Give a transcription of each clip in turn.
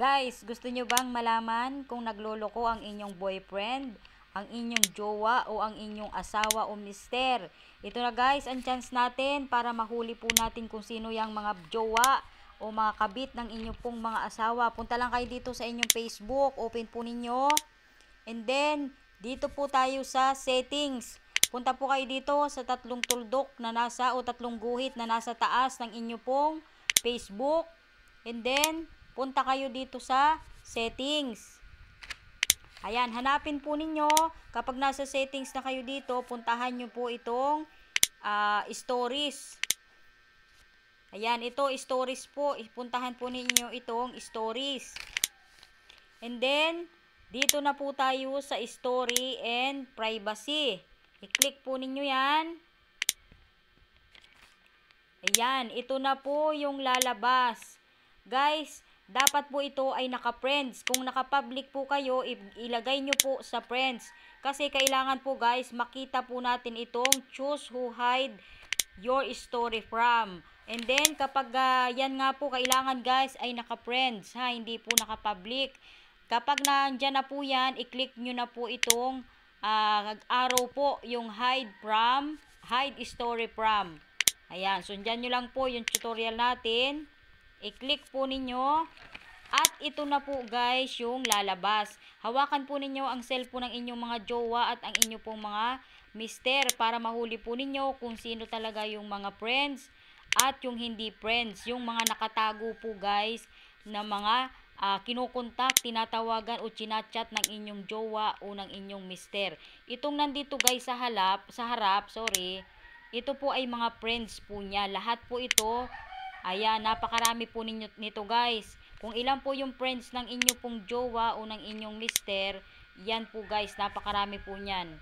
Guys, gusto nyo bang malaman kung nagloloko ang inyong boyfriend, ang inyong jowa o ang inyong asawa o mister? Ito na guys, ang chance natin para mahuli po natin kung sino yung mga jowa o mga kabit ng inyong pong mga asawa. Punta lang kayo dito sa inyong Facebook, open po ninyo. And then, dito po tayo sa settings. Punta po kayo dito sa tatlong tuldok na nasa o tatlong guhit na nasa taas ng inyo pong Facebook. And then, punta kayo dito sa settings. Ayan, hanapin po ninyo. Kapag nasa settings na kayo dito, puntahan nyo po itong stories. Ayan, ito stories po. Puntahan po ninyo itong stories. And then, dito na po tayo sa story and privacy. I-click po ninyo yan. Ayan, ito na po yung lalabas. Guys, dapat po ito ay naka-friends. Kung naka-public po kayo, ilagay nyo po sa friends. Kasi kailangan po guys, makita po natin itong choose who hide your story from. And then, kapag yan nga po, kailangan guys ay naka-friends. Hindi po naka-public. Kapag nandyan na po yan, i-click nyo na po itong arrow po, yung hide story from. Ayan, sundan nyo lang po yung tutorial natin. I-click po ninyo. At ito na po guys yung lalabas. Hawakan po ninyo ang cellphone ng inyong mga jowa at ang inyong pong mga mister para mahuli po ninyo kung sino talaga yung mga friends at yung hindi friends. Yung mga nakatago po guys na mga kinukontak, tinatawagan o chinachat ng inyong jowa o ng inyong mister. Itong nandito guys sa harap, ito po ay mga friends po niya. Lahat po ito, ayan, napakarami po nito guys. Kung ilan po yung friends ng inyo pong jowa o ng inyong mister, yan po guys, napakarami po niyan.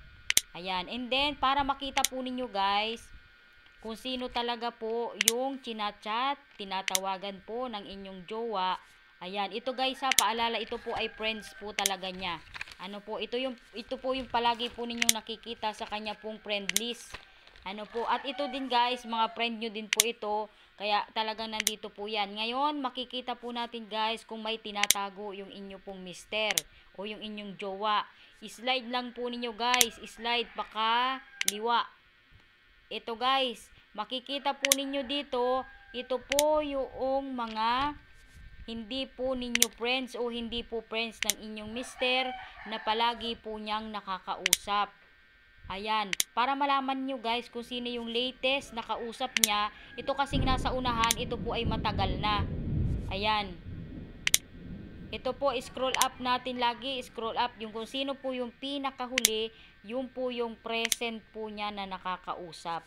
Ayan, and then, para makita po ninyo guys, kung sino talaga po yung chinachat, tinatawagan po ng inyong jowa. Ayan, ito guys paalala, ito po ay friends po talaga niya. Ano po, ito po yung palagi po ninyong nakikita sa kanya pong friend list. Ano po, at ito din guys, mga friend nyo din po ito, kaya talagang nandito po yan. Ngayon, makikita po natin guys kung may tinatago yung inyo pong mister o yung inyong jowa. Slide lang po ninyo guys, slide paka liwa. Ito guys, makikita po ninyo dito, ito po yung mga hindi po ninyo friends o hindi po friends ng inyong mister na palagi po niyang nakakausap. Ayan, para malaman nyo guys kung sino yung latest na kausap niya. Ito kasing nasa unahan, ito po ay matagal na. Ayan. Ito po, scroll up natin lagi, scroll up. Yung kung sino po yung pinakahuli, yung po yung present po niya na nakakausap.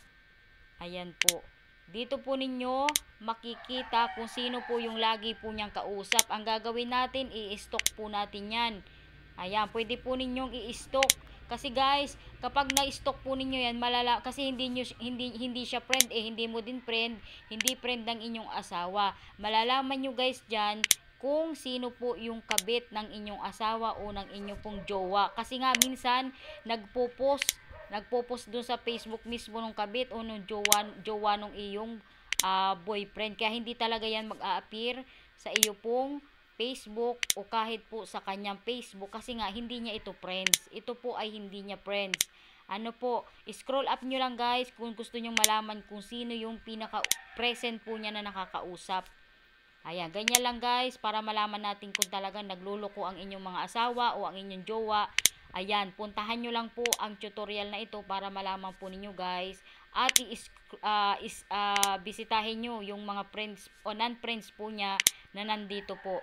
Ayan po. Dito po ninyo makikita kung sino po yung lagi po niyang kausap. Ang gagawin natin, i-stock po natin yan. Ayan, pwede po ninyong i-stock. Kasi guys, kapag na-stock po ninyo yan, malala kasi hindi siya friend hindi mo din friend, hindi friend ng inyong asawa. Malalaman nyo guys diyan kung sino po yung kabit ng inyong asawa o ng inyong pong jowa. Kasi nga minsan nagpo-post doon sa Facebook mismo ng kabit o ng jowa ng iyong boyfriend. Kaya hindi talaga yan mag-a-appear sa iyo pong Facebook o kahit po sa kanyang Facebook kasi nga hindi niya ito friends. Ito po ay hindi niya friends. Ano po, scroll up nyo lang guys kung gusto nyong malaman kung sino yung pinaka-present po niya na nakakausap. Ayan, ganyan lang guys para malaman natin kung talagang nagluloko ang inyong mga asawa o ang inyong jowa. Ayan, puntahan nyo lang po ang tutorial na ito para malaman po ninyo guys. At bisitahin nyo yung mga friends o non-friends po niya na nandito po.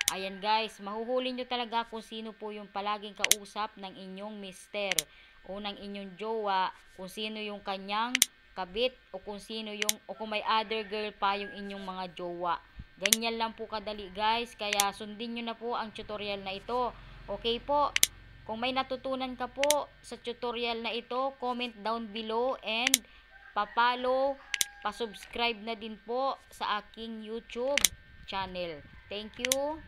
Ayan guys, mahuhuli nyo talaga kung sino po yung palaging kausap ng inyong mister o ng inyong jowa, kung sino yung kanyang kabit o kung sino yung o kung may other girl pa yung inyong mga jowa. Ganyan lang po kadali guys, kaya sundin nyo na po ang tutorial na ito. Okay po, kung may natutunan ka po sa tutorial na ito, comment down below and pa-follow, pa-subscribe na din po sa aking YouTube channel. Thank you.